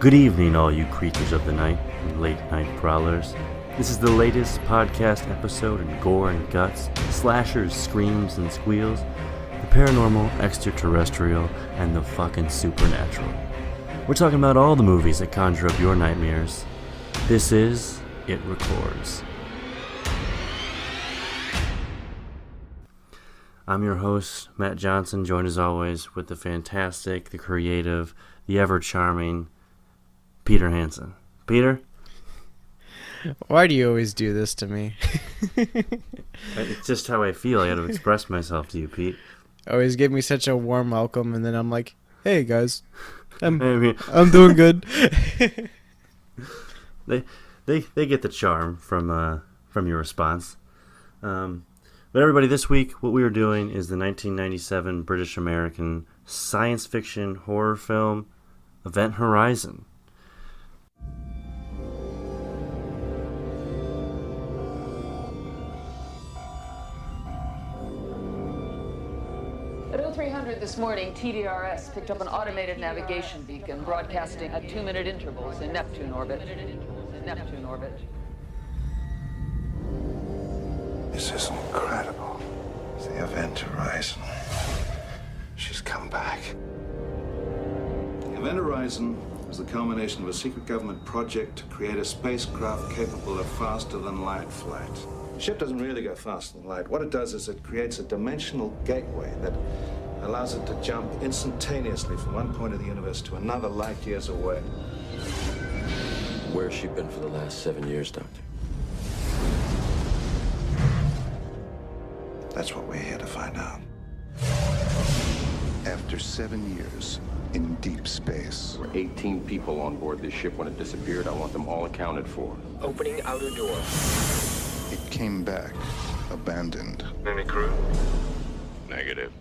Good evening, all you creatures of the night and late night prowlers. This is the latest podcast episode in gore and guts, slashers, screams, and squeals, the paranormal, extraterrestrial, and the fucking supernatural. We're talking about all the movies that conjure up your nightmares. This is It Records. I'm your host, Matt Johnson, joined as always with the fantastic, the creative, the ever-charming Peter Hansen. Peter? Why do you always do this to me? It's just how I feel. I got to express myself to you, Pete. Always give me such a warm welcome, and then I'm like, "Hey guys, I'm doing good." They get the charm from your response. But everybody, this week what we are doing is the 1997 British American science fiction horror film Event Horizon. At 0300 this morning, TDRS picked up an automated navigation beacon broadcasting at 2-minute intervals in Neptune orbit. This is incredible. It's the Event Horizon. She's come back. The Event Horizon was the culmination of a secret government project to create a spacecraft capable of faster-than-light flight. The ship doesn't really go faster than light. What it does is it creates a dimensional gateway that allows it to jump instantaneously from one point of the universe to another light years away. Where's she been for the last 7 years, Doctor? That's what we're here to find out. After 7 years in deep space, There were 18 people on board this ship when it disappeared. I want them all accounted for. Opening outer door. it came back abandoned. Any crew? Negative.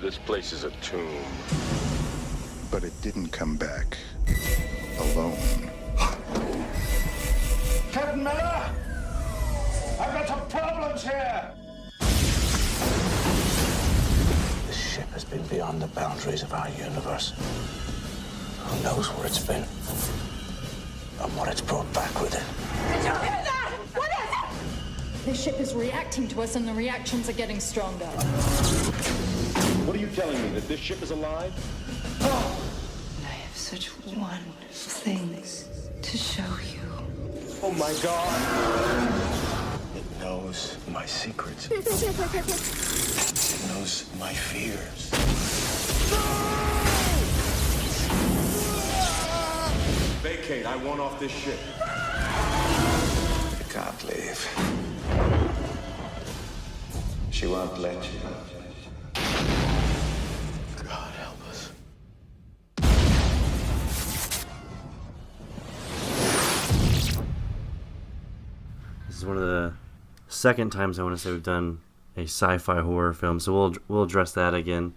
This place is a tomb. But it didn't come back alone. Captain Miller! I've got some problems here! This ship has been beyond the boundaries of our universe. Who knows where it's been and what it's brought back with it. Did you hear that? What is it? The ship is reacting to us and the reactions are getting stronger. What are you telling me? That this ship is alive? I have such wonderful things to show you. Oh my God! It knows my secrets. It knows my fears. Vacate. I want off this ship. You can't leave. She won't let you. God help us. This is one of the second times I want to say we've done a sci-fi horror film, so we'll address that again.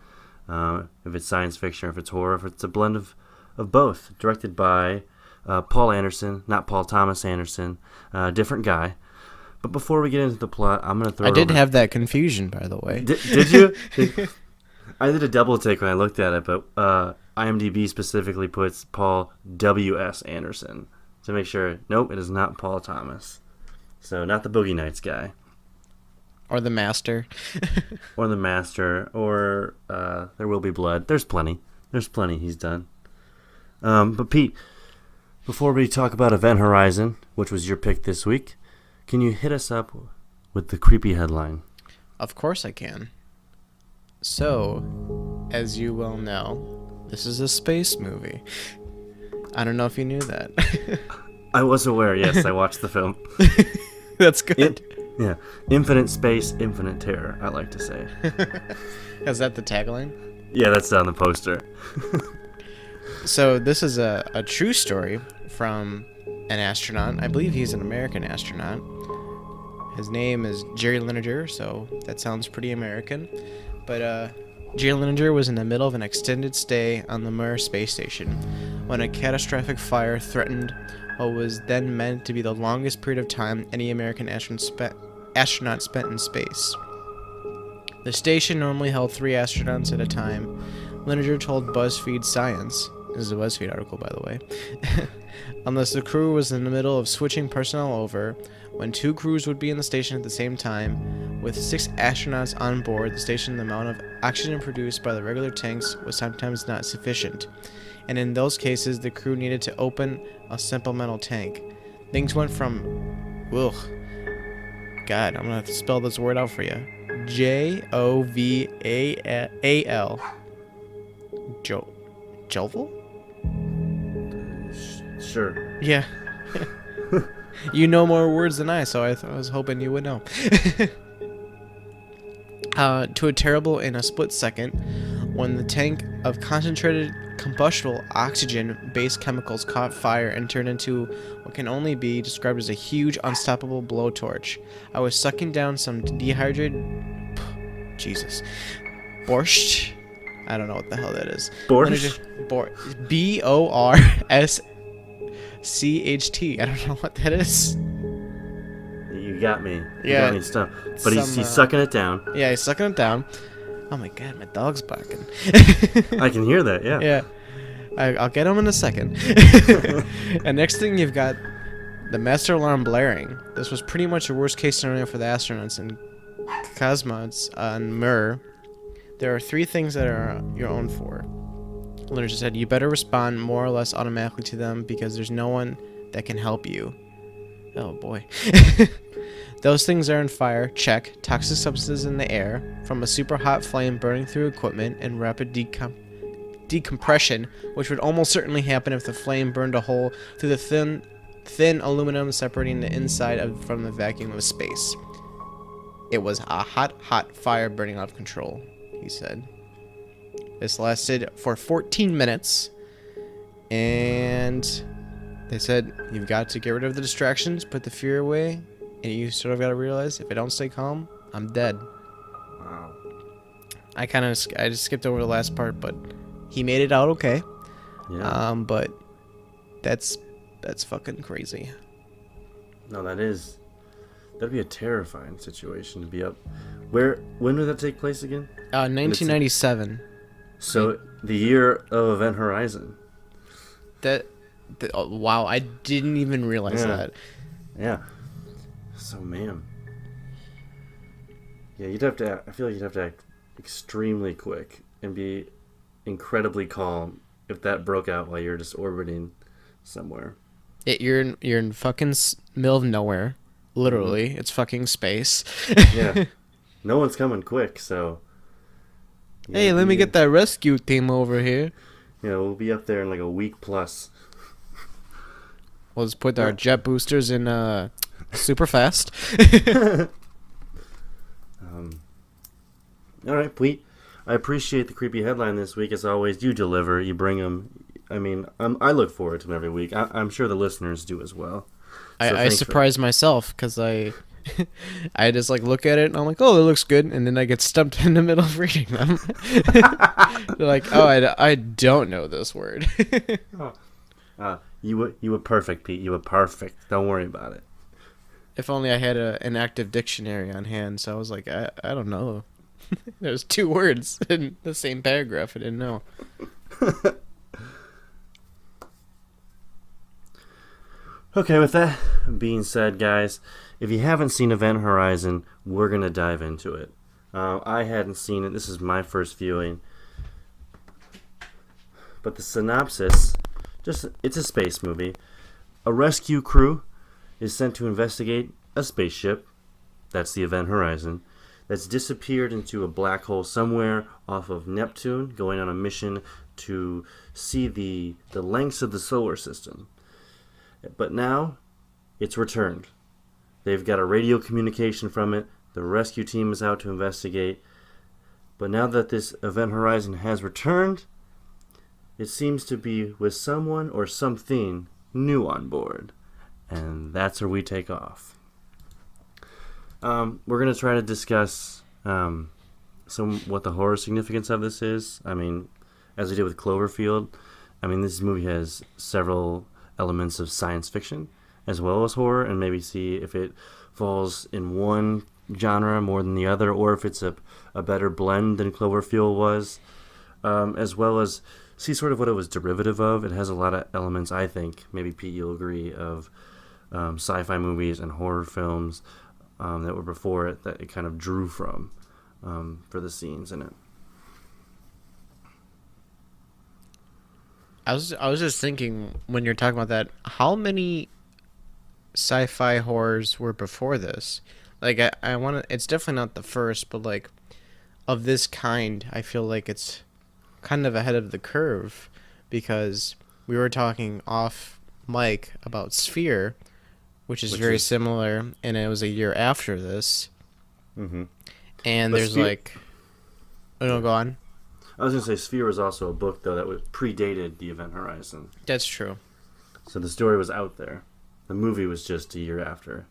If it's science fiction or if it's horror, if it's a blend of both. Directed by Paul Anderson, not Paul Thomas Anderson, different guy. But before we get into the plot, I'm going to throw I did have that confusion, by the way. Did you? I did a double take when I looked at it, but IMDb specifically puts Paul W.S. Anderson to make sure. Nope, it is not Paul Thomas. So not the Boogie Nights guy. Or the Master. Or the Master, or There Will Be Blood. There's plenty he's done. But Pete, before we talk about Event Horizon, which was your pick this week, can you hit us up with the creepy headline? Of course I can. So, as you well know, this is a space movie. I don't know if you knew that. I was aware, yes, I watched the film. That's good. Yeah. Infinite space, infinite terror, I like to say. Is that the tagline? Yeah, that's on the poster. So this is a true story from an astronaut. I believe he's an American astronaut. His name is Jerry Linenger, so that sounds pretty American. But Jerry Linenger was in the middle of an extended stay on the Mir space station when a catastrophic fire threatened what was then meant to be the longest period of time any American astronaut spent in space. The station normally held 3 astronauts at a time. Linenger told BuzzFeed Science This is a BuzzFeed article, by the way. Unless the crew was in the middle of switching personnel over, when 2 crews would be in the station at the same time. With 6 astronauts on board the station, the amount of oxygen produced by the regular tanks was sometimes not sufficient. And in those cases, the crew needed to open a simple metal tank. Things went from... Ugh. God, I'm going to have to spell this word out for you. Joval? Jovel? Sure. Yeah. You know more words than I, so I was hoping you would know. To a terrible in a split second, when the tank of concentrated combustible oxygen-based chemicals caught fire and turned into what can only be described as a huge, unstoppable blowtorch. I was sucking down some dehydrated... Jesus. Borscht? I don't know what the hell that is. Borscht? B-O-R-S-C-H-T. I don't know what that is. You got me. You Yeah. got me stuff. But he's sucking it down. Yeah, he's sucking it down. Oh my god, my dog's barking. I can hear that, yeah. Yeah. I'll get him in a second. And next thing, you've got the master alarm blaring. This was pretty much a worst case scenario for the astronauts and cosmonauts on Mir. There are 3 things that are your own for. Leonard just said, you better respond more or less automatically to them because there's no one that can help you. Oh boy. Those things are on fire, check. Toxic substances in the air from a super hot flame burning through equipment and rapid decompression, which would almost certainly happen if the flame burned a hole through the thin aluminum separating the inside from the vacuum of space. It was a hot fire burning out of control, he said. This lasted for 14 minutes, and they said, you've got to get rid of the distractions, put the fear away, and you sort of got to realize, if I don't stay calm, I'm dead. Wow. I just skipped over the last part, but he made it out okay. Yeah. But that's fucking crazy. No, that'd be a terrifying situation to be up. When did that take place again? 1997. So the year of Event Horizon. Oh, wow, I didn't even realize that. Yeah. So, man. Yeah, I feel like you'd have to act extremely quick and be incredibly calm if that broke out while you're just orbiting somewhere. You're in fucking middle of nowhere. Literally. Mm-hmm. It's fucking space. Yeah. No one's coming quick, so... Yeah, hey, let me get that rescue team over here. Yeah, we'll be up there in like a week plus. We'll just put our jet boosters in super fast. All right, Pete. I appreciate the creepy headline this week. As always, you deliver. You bring them. I mean, I look forward to them every week. I'm sure the listeners do as well. So I surprise myself because I just like look at it and I'm like, oh, that looks good, and then I get stumped in the middle of reading them. They're like, oh, I don't know this word. You were perfect, Pete. You were perfect. Don't worry about it. If only I had an active dictionary on hand. So I was like, I don't know. There's 2 words in the same paragraph. I didn't know. Okay, with that being said, guys, if you haven't seen Event Horizon, we're going to dive into it. I hadn't seen it. This is my first viewing. But the synopsis, it's a space movie. A rescue crew is sent to investigate a spaceship, that's the Event Horizon, that's disappeared into a black hole somewhere off of Neptune, going on a mission to see the lengths of the solar system. But now, it's returned. They've got a radio communication from it. The rescue team is out to investigate. But now that this Event Horizon has returned, it seems to be with someone or something new on board. And that's where we take off. We're going to try to discuss what the horror significance of this is. I mean, as we did with Cloverfield, I mean, this movie has several elements of science fiction as well as horror, and maybe see if it falls in one genre more than the other, or if it's a better blend than Cloverfield was, as well as see sort of what it was derivative of. It has a lot of elements, I think, maybe Pete, you'll agree, of sci-fi movies and horror films that were before it that it kind of drew from for the scenes in it. I was just thinking when you're talking about that, how many sci-fi horrors were before this? Like I want to. It's definitely not the first, but like of this kind, I feel like it's kind of ahead of the curve because we were talking off mic about Sphere, which is very similar, and it was a year after this. Mm-hmm. And but there's Sphere... oh no, go on. I was going to say Sphere was also a book, though, that predated the Event Horizon. That's true. So the story was out there. The movie was just a year after.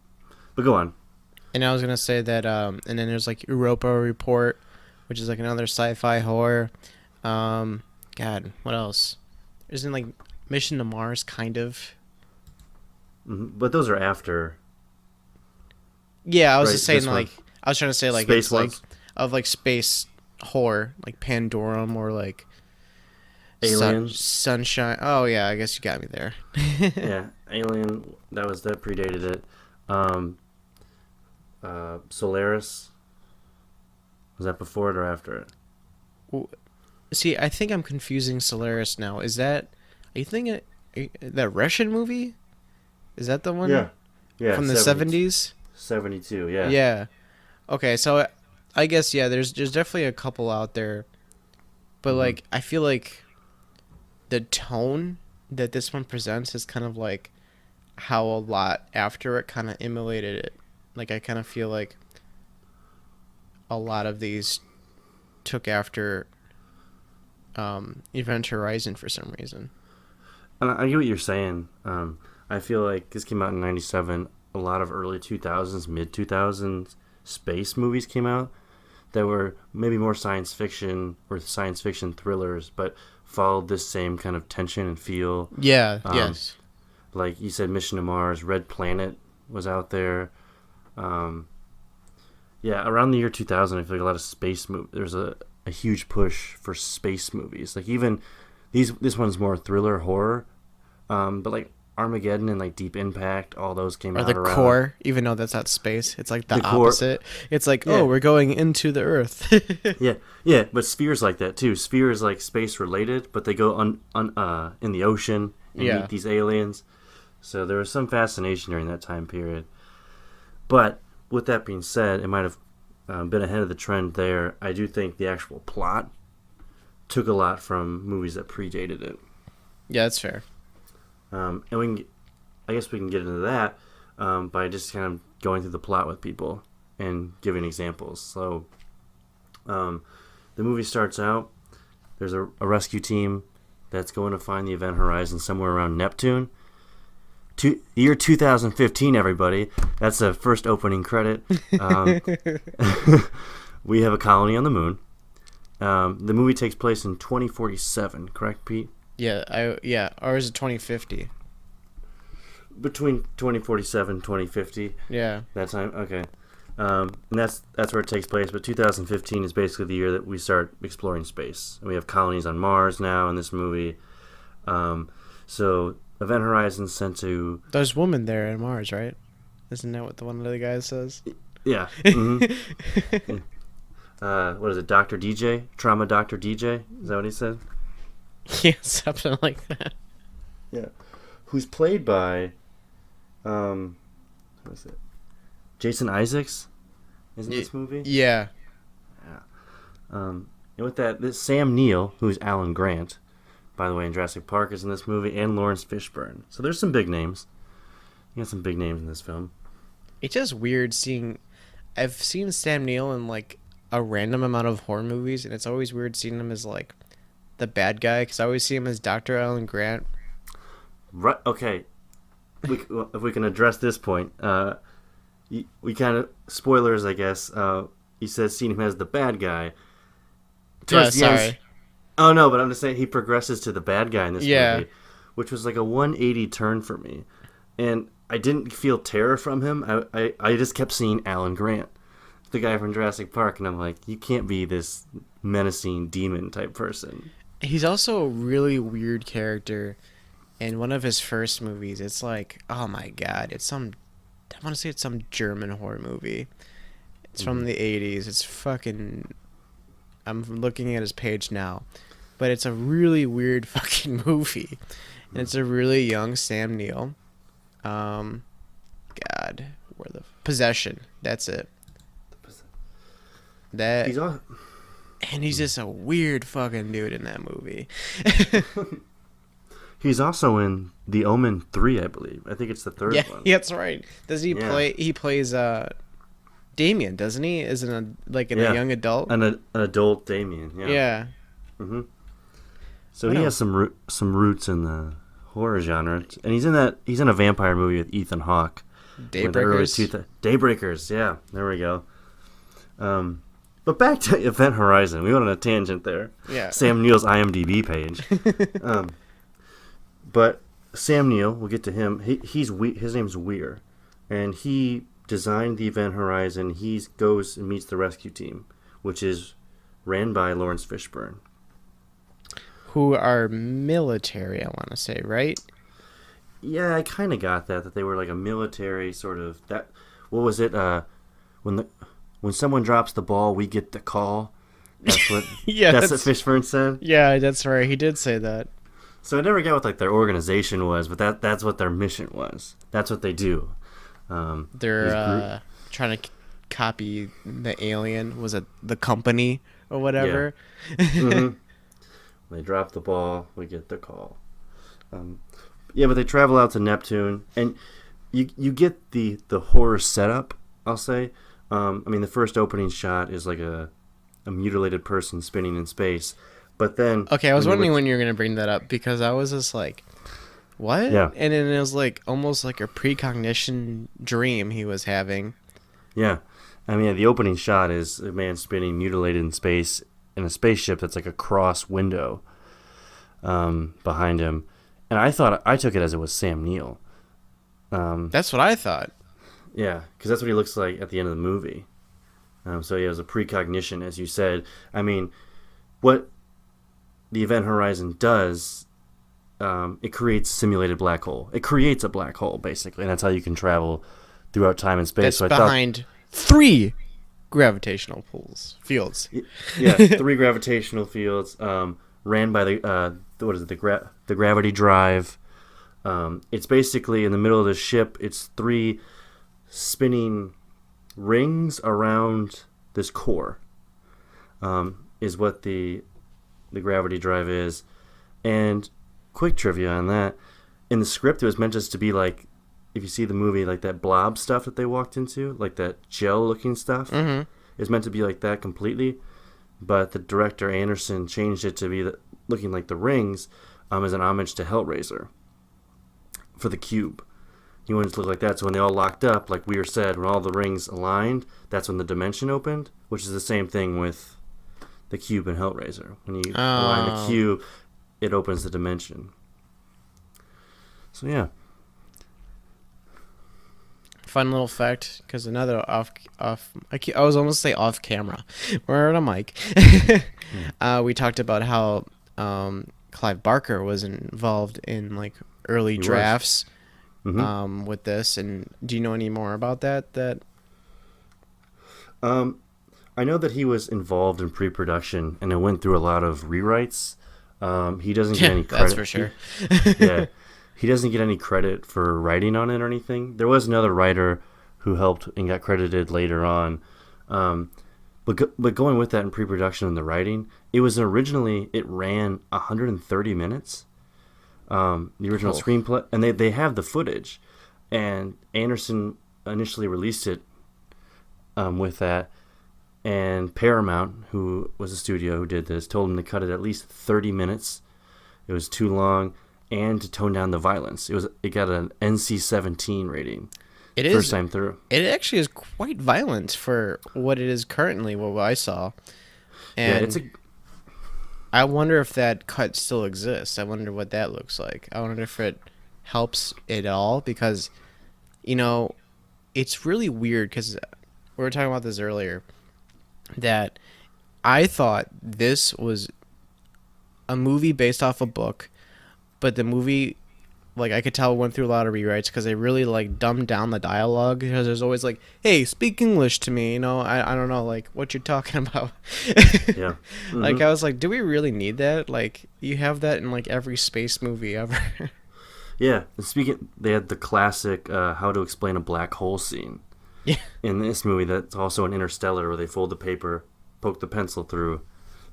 But go on. And I was going to say that, and then there's like Europa Report, which is like another sci-fi horror. God, what else? Isn't like Mission to Mars, kind of? Mm-hmm. But those are after. Yeah, I was just saying like, I was trying to say like, space it's ones? Like, of like space horror, like Pandorum or like Aliens, Sunshine. Oh yeah, I guess you got me there. Yeah, Alien. That predated it. Solaris. Was that before it or after it? Well, see, I think I'm confusing Solaris now. Is that? Are you thinking that Russian movie? Is that the one? Yeah. From the 70s. 72. Yeah. Yeah. Okay, so I guess there's definitely a couple out there, but like I feel like the tone that this one presents is kind of like how a lot after it kind of emulated it. Like I kind of feel like a lot of these took after Event Horizon for some reason. And I get what you're saying. I feel like this came out in '97. A lot of early 2000s, mid 2000s space movies came out that were maybe more science fiction or science fiction thrillers, but followed this same kind of tension and feel. Yeah, yes. Like you said, Mission to Mars, Red Planet was out there. Around the year 2000, I feel like a lot of space movies. There's a huge push for space movies. Like even this one's more thriller horror, but like Armageddon and like Deep Impact, all those came out around. Or the Core, even though that's not space, it's like the opposite. It's like, we're going into the Earth. yeah, but Sphere's like that too. Sphere is like space related, but they go in the ocean and meet these aliens. So there was some fascination during that time period. But with that being said, it might have been ahead of the trend there. I do think the actual plot took a lot from movies that predated it. Yeah, that's fair. And I guess we can get into that by just kind of going through the plot with people and giving examples. So the movie starts out, there's a rescue team that's going to find the Event Horizon somewhere around Neptune. Year 2015, everybody. That's the first opening credit. We have a colony on the moon. The movie takes place in 2047, correct, Pete? Yeah, or is it 2050? Between 2047 and 2050. Yeah. That time? Okay. And that's where it takes place, but 2015 is basically the year that we start exploring space. And we have colonies on Mars now in this movie. So Event Horizon sent to... There's woman there on Mars, right? Isn't that what one of the guys says? Yeah. Mm-hmm. What is it, Dr. DJ? Trauma Dr. DJ? Is that what he said? Yeah, something like that. Yeah. Who's played by... what is it? Jason Isaacs is in this movie? Yeah. And with that, this Sam Neill, who's Alan Grant, by the way, in Jurassic Park, is in this movie, and Lawrence Fishburne. So there's some big names. You got some big names in this film. It's just weird seeing... I've seen Sam Neill in, like, a random amount of horror movies, and it's always weird seeing him as, like, the bad guy, because I always see him as Dr. Alan Grant. Right, okay. If we can address this point, we kind of... Spoilers, I guess. He says seeing him as the bad guy. Sorry. Oh, no, but I'm just saying he progresses to the bad guy in this movie, which was like a 180 turn for me. And I didn't feel terror from him. I just kept seeing Alan Grant, the guy from Jurassic Park, and I'm like, you can't be this menacing demon type person. He's also a really weird character. In one of his first movies, it's like, oh my god, I want to say it's some German horror movie. It's from the 80s. It's fucking, I'm looking at his page now, but it's a really weird fucking movie. And it's a really young Sam Neill. God, where the Possession, that's it. That He's all... And he's just a weird fucking dude in that movie. He's also in The Omen 3, I believe. I think it's the third one. Yeah, that's right. Does he play? He plays Damien, doesn't he? Isn't a young adult? An adult Damien. Yeah. Yeah. Mm-hmm. So he has some roots in the horror genre, and he's in a vampire movie with Ethan Hawke. Daybreakers. Daybreakers. Yeah. There we go. But back to Event Horizon. We went on a tangent there. Yeah. Sam Neill's IMDb page. But Sam Neill, we'll get to him. His name's Weir, and he designed the Event Horizon. He goes and meets the rescue team, which is ran by Lawrence Fishburne. Who are military, I want to say, right? Yeah, I kind of got that they were like a military sort of that. What was it? When someone drops the ball, we get the call. That's what. that's what Fishburne said. Yeah, that's right. He did say that. So I never got what like their organization was, but that's what their mission was. That's what they do. They're trying to copy the Alien. Was it the company or whatever? Yeah. Mm-hmm. They drop the ball, we get the call. But they travel out to Neptune, and you get the horror setup, I'll say. The first opening shot is like a mutilated person spinning in space. But then... Okay, I was wondering when you were going to bring that up, because I was just like, what? Yeah. And then it was like almost like a precognition dream he was having. Yeah. The opening shot is a man spinning mutilated in space in a spaceship that's like a cross window behind him. And I took it as it was Sam Neill. That's what I thought. Yeah, because that's what he looks like at the end of the movie. So he has a precognition, as you said. What the Event Horizon does, it creates a simulated black hole. It creates a black hole, basically, and that's how you can travel throughout time and space. That's behind 3 gravitational fields. Yeah, 3 gravitational fields ran by the gravity drive. It's basically in the middle of the ship. It's 3 spinning rings around this core. Is what the gravity drive is. And quick trivia on that, in the script it was meant just to be like, if you see the movie, like that blob stuff that they walked into, like that gel looking stuff, it's meant to be like that completely, but the director Anderson changed it to be looking like the rings, as an homage to Hellraiser for the cube. He wanted it to look like that, so when they all locked up, like Weir said, when all the rings aligned, that's when the dimension opened, which is the same thing with the cube in Hellraiser. When you align the cube, it opens the dimension. So yeah. Fun little fact, because another I was almost say off camera. We're on a mic. We talked about how Clive Barker was involved in like early drafts with this. And do you know any more about that? I know that he was involved in pre-production, and it went through a lot of rewrites. He doesn't get any credit. That's for sure. He doesn't get any credit for writing on it or anything. There was another writer who helped and got credited later on. But going with that in pre-production and the writing, it ran 130 minutes. The original screenplay, and they have the footage, and Anderson initially released it with that. And Paramount, who was the studio who did this, told him to cut it at least 30 minutes. It was too long, and to tone down the violence. It got an NC-17 rating. First time through. It actually is quite violent for what it is currently, what I saw. And I wonder if that cut still exists. I wonder what that looks like. I wonder if it helps at all, because, it's really weird, because we were talking about this earlier, that I thought this was a movie based off a book, but the movie, like, I could tell went through a lot of rewrites because they really, like, dumbed down the dialogue, because there's always like, hey, speak English to me, you know, I don't know, like, what you're talking about. Yeah. Like, I was like, do we really need that? Like, you have that in, like, every space movie ever. Yeah. And speaking, they had the classic how to explain a black hole scene. Yeah. In this movie, that's also an Interstellar, where they fold the paper, poke the pencil through.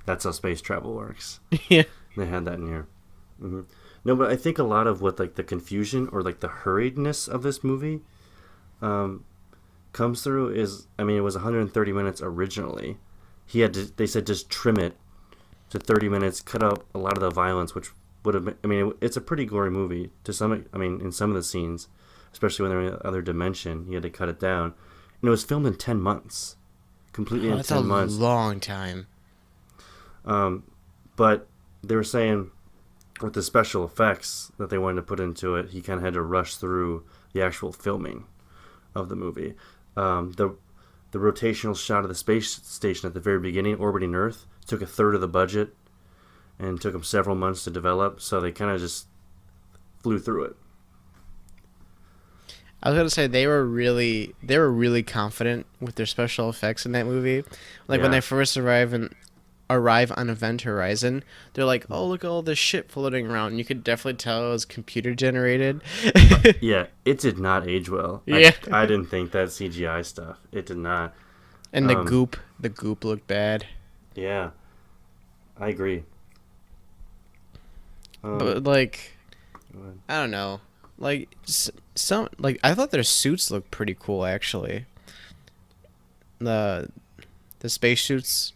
That's how space travel works. Yeah. They had that in here. No, but I think a lot of what, like, the confusion or, like, the hurriedness of this movie comes through is, I mean, it was 130 minutes originally. They said just trim it to 30 minutes, cut out a lot of the violence, which would have been, I mean, it's a pretty gory movie to some, I mean, in some of the scenes, especially when they're in the other dimension, you had to cut it down. And it was filmed in 10 months. Completely in 10 months. That's a long time. But they were saying with the special effects that they wanted to put into it, he kind of had to rush through the actual filming of the movie. The rotational shot of the space station at the very beginning, orbiting Earth, took a third of the budget and took them several months to develop, so they kind of just flew through it. I was gonna say they were really confident with their special effects in that movie. Like when they first arrive on Event Horizon, they're like, "Oh, look at all this shit floating around." And you could definitely tell it was computer generated. Yeah, it did not age well. Yeah, I didn't think that CGI stuff. It did not. And the goop looked bad. Yeah, I agree. But like, I don't know. Like some, like I thought their suits looked pretty cool actually. The space suits.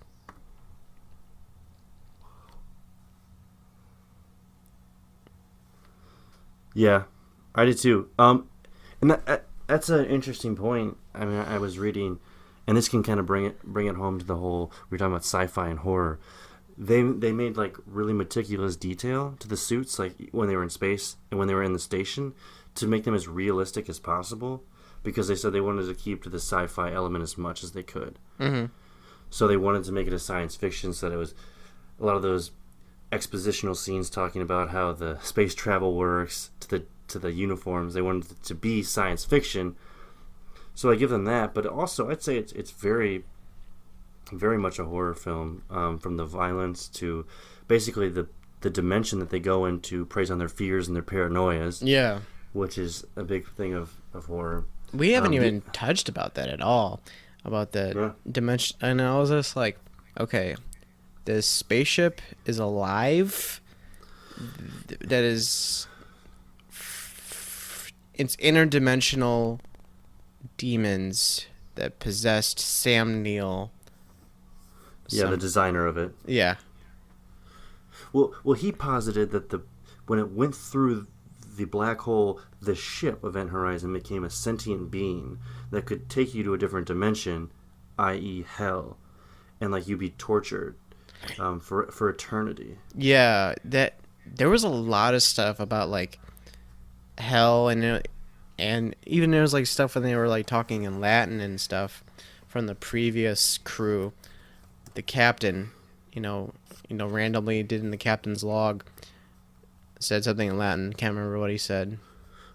Yeah, I did too. And that's an interesting point. I mean, I was reading, and this can kind of bring it home to the whole. We're talking about sci-fi and horror. They made like really meticulous detail to the suits, like when they were in space and when they were in the station, to make them as realistic as possible, because they said they wanted to keep to the sci-fi element as much as they could. Mm-hmm. So they wanted to make it a science fiction, so that it was a lot of those expositional scenes talking about how the space travel works to the uniforms. They wanted it to be science fiction, so I give them that. But also, I'd say it's very, very much a horror film, from the violence to basically the dimension that they go into preys on their fears and their paranoias. Yeah, which is a big thing of horror. We haven't even touched about that at all, about the dimension. And I was just like, okay, this spaceship is alive. That is, it's interdimensional demons that possessed Sam Neill. Yeah, the designer of it. Yeah. Well, he posited that when it went through the black hole, the ship Event Horizon became a sentient being that could take you to a different dimension, i.e., hell, and like you'd be tortured for eternity. Yeah, that there was a lot of stuff about like hell, and even there was like stuff when they were like talking in Latin and stuff from the previous crew. The captain, you know, randomly did in the captain's log, said something in Latin. Can't remember what he said.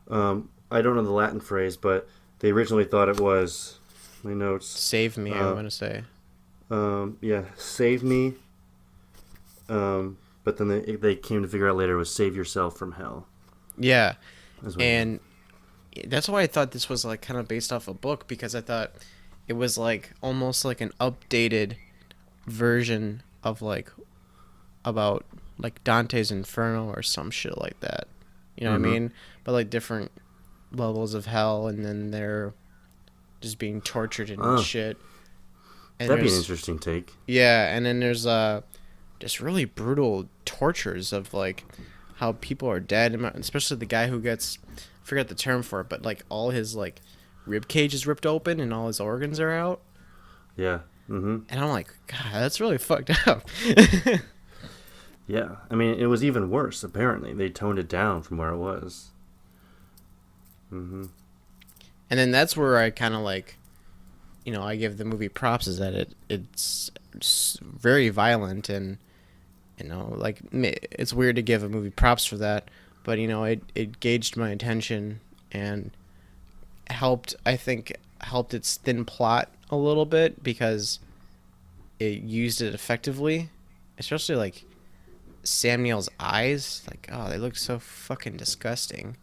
I don't know the Latin phrase, but they originally thought it was, my notes. Save me, I want to say. Yeah, save me. But then they came to figure out later it was save yourself from hell. Yeah, and that's why I thought this was like kind of based off a book, because I thought it was like almost like an updated version of like about like Dante's Inferno or some shit like that. You know what I mean? But like different levels of hell, and then they're just being tortured and shit. And that'd be an interesting take. Yeah, and then there's just really brutal tortures of like how people are dead, especially the guy who gets, I forget the term for it, but like all his like rib cage is ripped open and all his organs are out. Yeah. And I'm like, God, that's really fucked up. Yeah, I mean, it was even worse. Apparently, they toned it down from where it was. And then that's where I kind of like, I give the movie props, is that it's very violent, and like it's weird to give a movie props for that, but it gauged my attention and helped its thin plot a little bit because it used it effectively, especially like Sam Neill's eyes. Like, oh, they look so fucking disgusting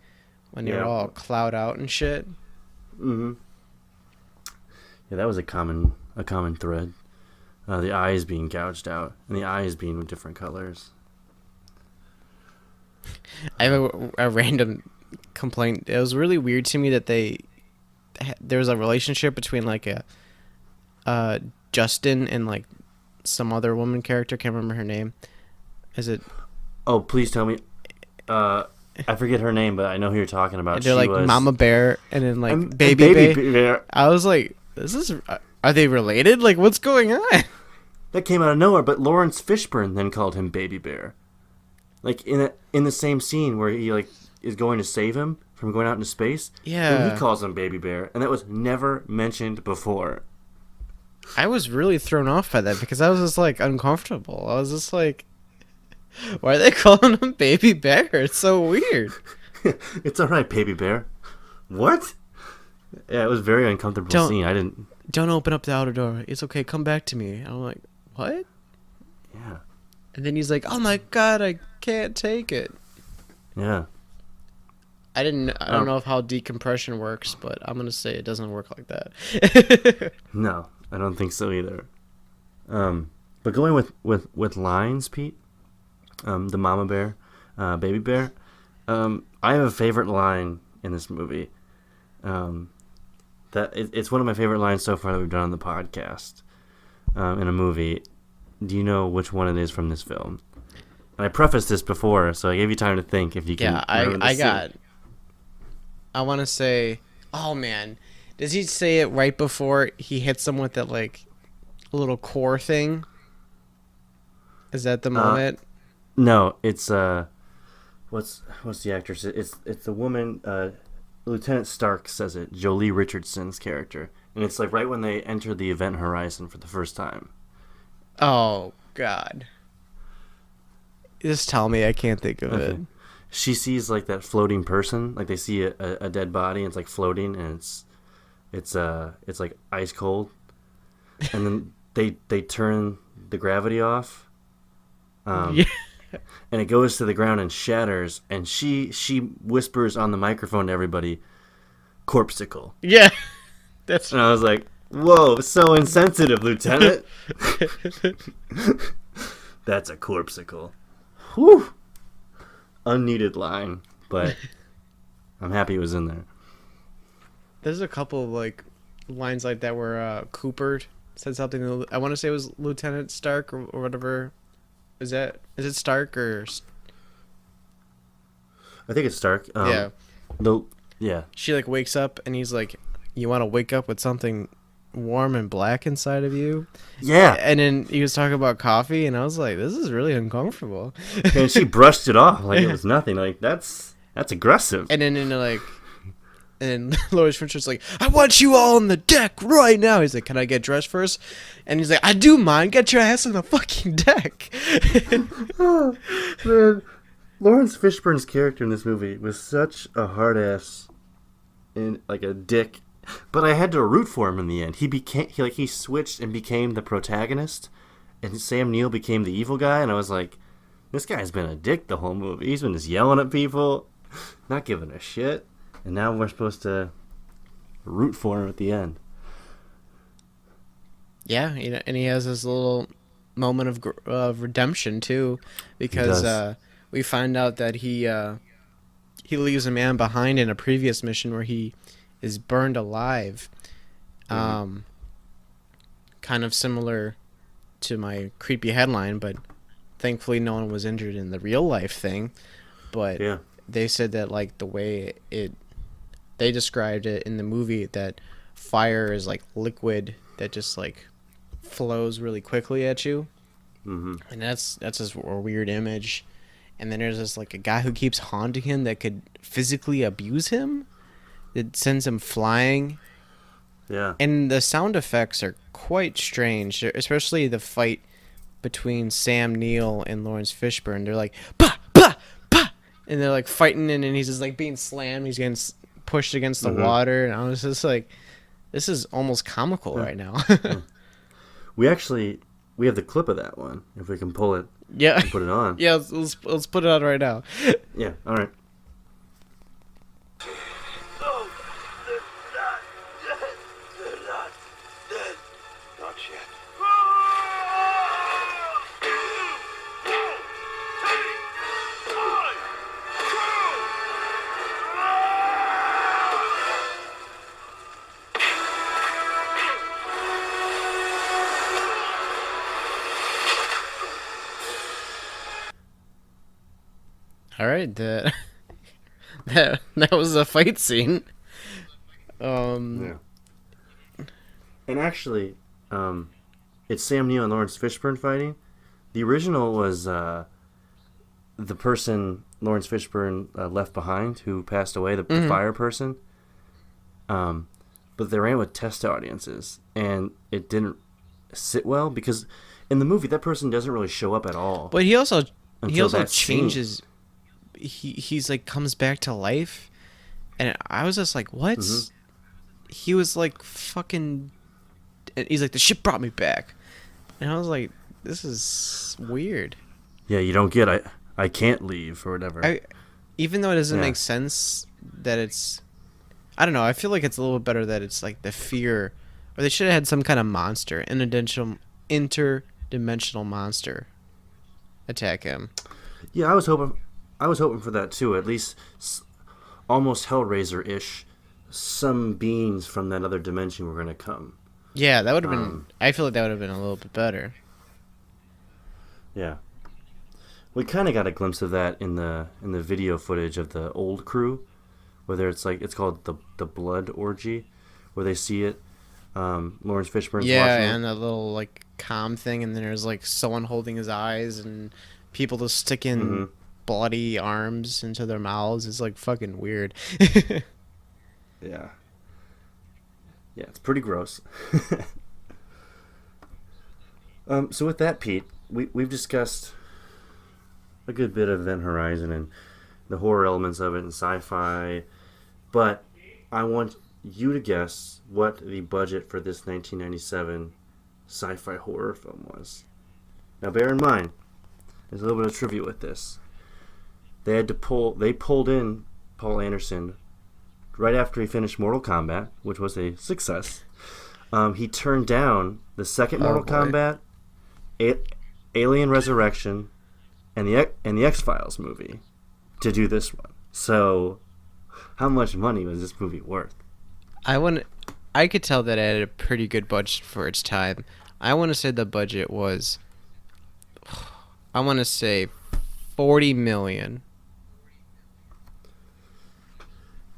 when they're all cloud out and shit. Mm-hmm. Yeah, that was a common thread. The eyes being gouged out and the eyes being different colors. I have a random complaint. It was really weird to me that there was a relationship between like a Justin and like some other woman character. Can't remember her name. Is it? Oh, please tell me. I forget her name, but I know who you're talking about. They're like Mama Bear and then like Baby Bear. I was like, are they related? Like, what's going on? That came out of nowhere, but Lawrence Fishburne then called him Baby Bear. Like in the same scene where he like is going to save him from going out into space. Yeah. And he calls him Baby Bear, and that was never mentioned before. I was really thrown off by that because I was just like uncomfortable. I was just like, why are they calling him Baby Bear? It's so weird. It's all right, Baby Bear. What? Yeah, it was a very uncomfortable scene. Don't open up the outer door. It's okay. Come back to me. I'm like, what? Yeah. And then he's like, oh my God, I can't take it. Yeah. I don't know how decompression works, but I'm going to say it doesn't work like that. No, I don't think so either. But going with lines, Pete, the Mama Bear, Baby Bear, I have a favorite line in this movie. It's one of my favorite lines so far that we've done on the podcast in a movie. Do you know which one it is from this film? And I prefaced this before, so I gave you time to think if you can. Yeah, I want to say, oh man, does he say it right before he hits him with that like little core thing? Is that the moment? No, it's what's the actress? It's the woman. Lieutenant Stark says it. Jolie Richardson's character, and it's like right when they enter the event horizon for the first time. Oh God! Just tell me, I can't think of it. She sees like that floating person, like they see a dead body, and it's like floating, and it's like ice cold, and then they turn the gravity off, yeah. And it goes to the ground and shatters, and she whispers on the microphone to everybody, "Corpsicle." Yeah, and I was like, "Whoa, so insensitive, Lieutenant." That's a corpsicle. Whew. Unneeded line, but I'm happy it was in there. There's a couple of like lines like that where Cooper said something. I want to say it was Lieutenant Stark or whatever. Is it Stark or? I think it's Stark. Yeah. Yeah. She like wakes up and he's like, "You want to wake up with something warm and black inside of you?" Yeah. And then he was talking about coffee, and I was like, "This is really uncomfortable." And she brushed it off like it was nothing. Like that's aggressive. And then and Lawrence Fincher's like, "I want you all on the deck right now." He's like, "Can I get dressed first?" And he's like, "I do mind. Get your ass on the fucking deck." Oh, man. Lawrence Fishburne's character in this movie was such a hard ass and like a dick, but I had to root for him in the end. He switched and became the protagonist, and Sam Neill became the evil guy, and I was like, this guy's been a dick the whole movie. He's been just yelling at people, not giving a shit. And now we're supposed to root for him at the end. Yeah, and he has this little moment of redemption too, because we find out that he leaves a man behind in a previous mission where he is burned alive. Kind of similar to my creepy headline, but thankfully no one was injured in the real life thing. But yeah. They said that like the way they described it in the movie, that fire is like liquid that just like flows really quickly at you. Mm-hmm. And that's just a weird image. And then there's this like a guy who keeps haunting him that could physically abuse him. It sends him flying. Yeah. And the sound effects are quite strange, especially the fight between Sam Neill and Lawrence Fishburne. They're like, bah, bah, bah, and they're like fighting, and he's just like being slammed. He's getting pushed against the water, and I was just like, this is almost comical right now. We have the clip of that one. If we can pull it, and put it on. Yeah, let's put it on right now. Yeah, all right. Not yet. All right, that was a fight scene. Yeah. And actually, it's Sam Neill and Lawrence Fishburne fighting. The original was the person Lawrence Fishburne left behind, who passed away, the fire person. But they ran with test audiences, and it didn't sit well because in the movie that person doesn't really show up at all. But he also that changes. He's like comes back to life, and I was just like, what? He was like fucking. And he's like, the ship brought me back, and I was like, this is weird. Yeah, you don't get I can't leave or whatever. Even though it doesn't make sense that it's, I don't know. I feel like it's a little bit better that it's like the fear, or they should have had some kind of monster, interdimensional monster, attack him. Yeah, I was hoping for that too. At least almost Hellraiser-ish. Some beings from that other dimension were going to come. Yeah, that would have been. I feel like that would have been a little bit better. Yeah, we kind of got a glimpse of that in the video footage of the old crew, whether it's called the blood orgy, where they see it. Lawrence Fishburne's watching it. And a little like comm thing, and then there's like someone holding his eyes, and people just sticking bloody arms into their mouths. It's like fucking weird. Yeah. Yeah, it's pretty gross. So with that, Pete, we've discussed a good bit of Event Horizon and the horror elements of it and sci-fi, but I want you to guess what the budget for this 1997 sci-fi horror film was. Now, bear in mind, there's a little bit of trivia with this. They pulled in Paul Anderson right after he finished Mortal Kombat, which was a success. He turned down the second Mortal Kombat, Alien Resurrection, and the X-Files movie to do this one. So, how much money was this movie worth? I could tell that it had a pretty good budget for its time. I want to say the budget was, I want to say, $40 million.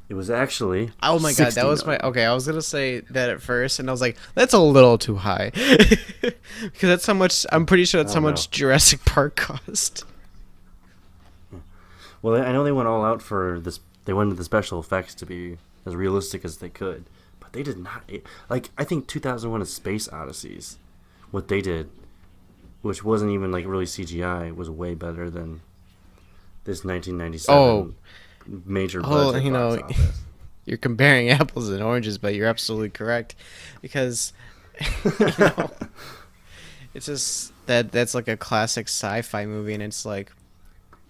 It was actually oh my god, that was my okay. I was gonna say that at first, and I was like, that's a little too high because that's how much. I'm pretty sure that's how much Jurassic Park cost. Well, I know they went all out for this. They wanted the special effects to be as realistic as they could, but they did not. Like, I think 2001: A Space Odysseys, what they did, which wasn't even like really CGI, was way better than this 1997 major budget. You know, you're comparing apples and oranges, but you're absolutely correct, because you know, it's just that's like a classic sci-fi movie, and it's like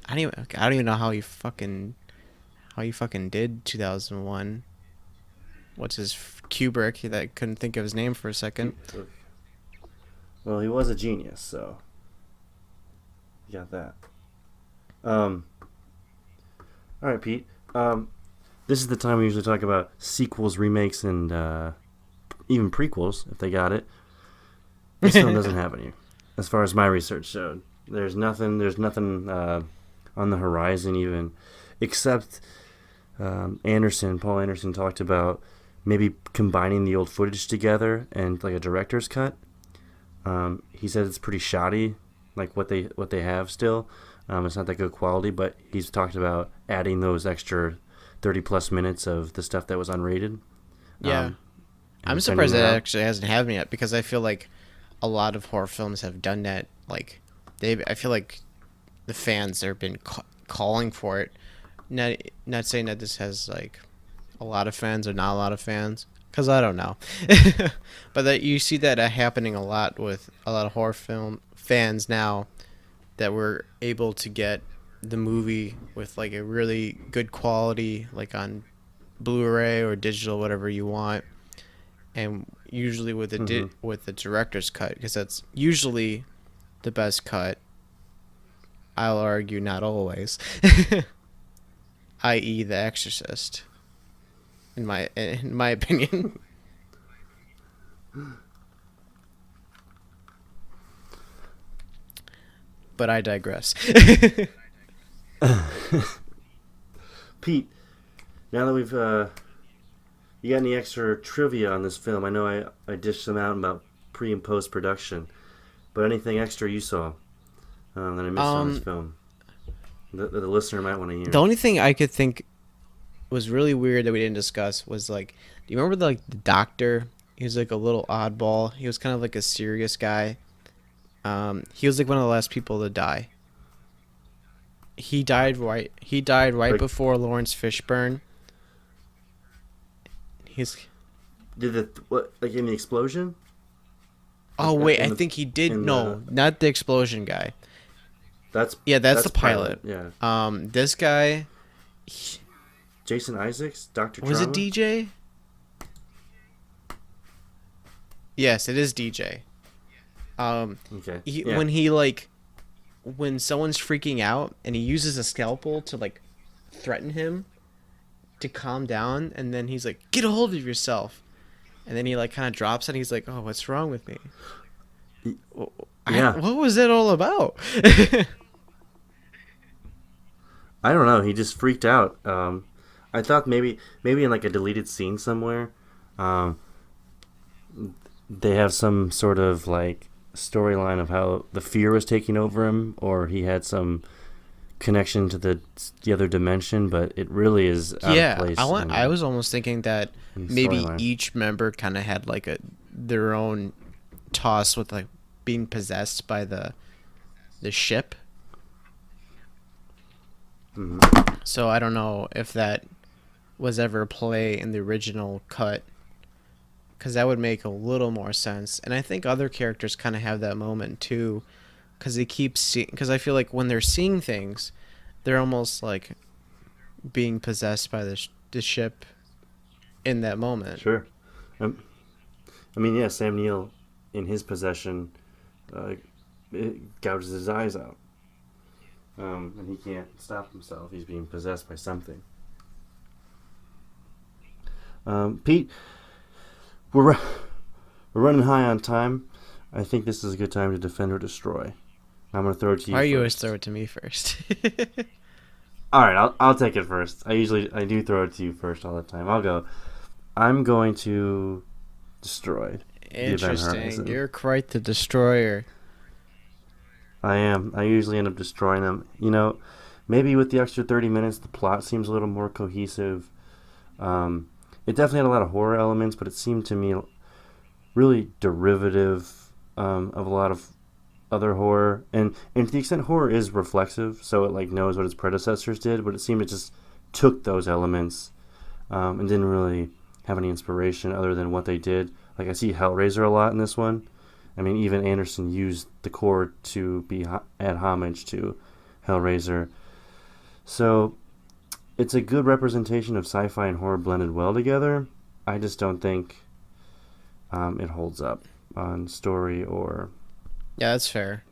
I don't even know how he fucking did 2001. What's his Kubrick? That couldn't think of his name for a second. Well, he was a genius, so you got that. All right, Pete. This is the time we usually talk about sequels, remakes, and even prequels, if they got it. This film doesn't have any, as far as my research showed. There's nothing on the horizon even, except Paul Anderson talked about maybe combining the old footage together and like a director's cut. He said it's pretty shoddy, like what they have still. It's not that good quality, but he's talked about adding those extra 30-plus minutes of the stuff that was unrated. Yeah. I'm surprised that actually hasn't happened yet, because I feel like a lot of horror films have done that like I feel like the fans have been calling for it. Not saying that this has like a lot of fans or not a lot of fans, because I don't know. But that you see that happening a lot with a lot of horror film fans now, that we're able to get the movie with like a really good quality, like on Blu-ray or digital, whatever you want, and usually with the with the director's cut, because that's usually the best cut. I'll argue not always, i.e. The Exorcist. In my opinion. But I digress. Pete, now that we've you got any extra trivia on this film? I know I dished some out about pre and post production, but anything extra you saw that I missed on this film that the listener might want to hear? The only thing I could think was really weird that we didn't discuss was like, do you remember the doctor? He was like a little oddball. He was kind of like a serious guy. He was like one of the last people to die. He died right like, before Lawrence Fishburne. What, like in the explosion? Oh wait, I think he did. No, not the explosion guy. That's the pilot. Yeah. This guy. Jason Isaacs, Dr. Was Trauma? it DJ? Yes, it is DJ. Okay. When someone's freaking out and he uses a scalpel to like threaten him to calm down, and then he's like, "Get a hold of yourself," and then he like kind of drops it. And he's like, "Oh, what's wrong with me?" Yeah. What was that all about? I don't know. He just freaked out. I thought maybe in like a deleted scene somewhere, they have some sort of like storyline of how the fear was taking over him, or he had some connection to the other dimension. But it really is out of place. I was almost thinking that maybe each member kind of had like their own toss with like being possessed by the ship. Mm-hmm. So I don't know if that was ever a play in the original cut, because that would make a little more sense. And I think other characters kind of have that moment too, because they keep seeing. Because I feel like when they're seeing things, they're almost like being possessed by the ship in that moment. Sure. I mean, yeah, Sam Neill, in his possession, it gouges his eyes out. And he can't stop himself. He's being possessed by something. Pete, we're running high on time. I think this is a good time to defend or destroy. I'm going to throw it to you. Why first. you always throw it to me first? All right, I'll take it first. I do throw it to you first all the time. I'll go. I'm going to destroy. Interesting. You're quite the destroyer. I am. I usually end up destroying them. You know, maybe with the extra 30 minutes, the plot seems a little more cohesive. It definitely had a lot of horror elements, but it seemed to me really derivative of a lot of other horror. And to the extent horror is reflexive, so it like knows what its predecessors did, but it seemed it just took those elements and didn't really have any inspiration other than what they did. Like I see Hellraiser a lot in this one. I mean, even Anderson used the core to add homage to Hellraiser. So it's a good representation of sci-fi and horror blended well together. I just don't think it holds up on story or... Yeah, that's fair.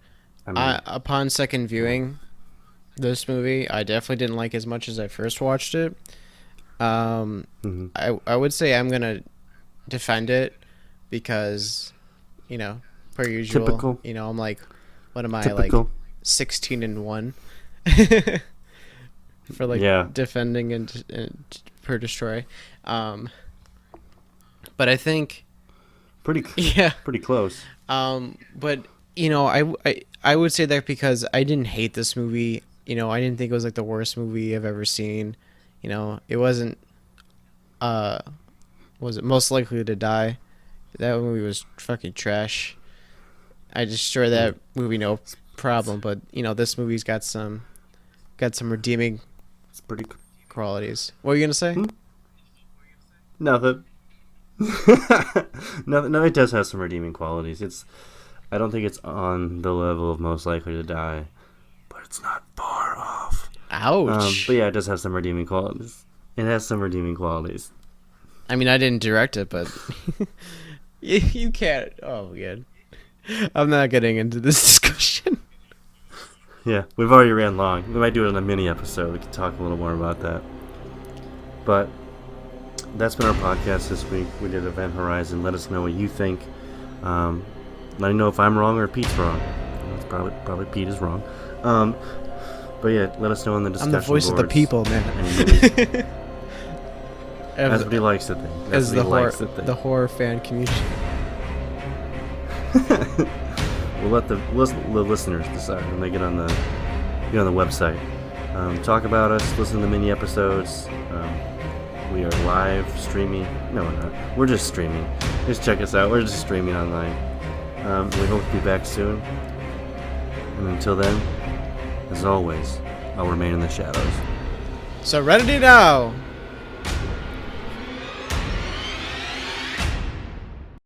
I mean, upon second viewing this movie, I definitely didn't like as much as I first watched it. I would say I'm going to defend it because, you know, per usual, typical. You know, I'm like, what am I, typical. like 16-1 for like defending and per destroy. But I think pretty close. But you know, I would say that because I didn't hate this movie. You know, I didn't think it was like the worst movie I've ever seen. You know, it wasn't. Was it Most Likely to Die? That movie was fucking trash. I destroy that movie no problem. But this movie's got some redeeming. It's pretty. Qualities. What were you gonna say? Nothing. No, it does have some redeeming qualities. I don't think it's on the level of Most Likely to Die, but it's not far off. Ouch. But yeah, it does have some redeeming qualities. It has some redeeming qualities. I mean, I didn't direct it, but you can't. Oh, good. I'm not getting into this discussion. Yeah, we've already ran long. We might do it in a mini episode. We can talk a little more about that. But that's been our podcast this week. We did Event Horizon. Let us know what you think. Let me know if I'm wrong or Pete's wrong. It's probably Pete is wrong. But yeah, let us know in the discussion I'm the voice boards. of the people, man. That's what he likes to think. As the horror fan community. We'll let the listeners decide when they get on the website. Talk about us. Listen to mini episodes. We are live streaming. No, we're not. We're just streaming. Just check us out. We're just streaming online. We hope to be back soon. And until then, as always, I'll remain in the shadows. Serenity now!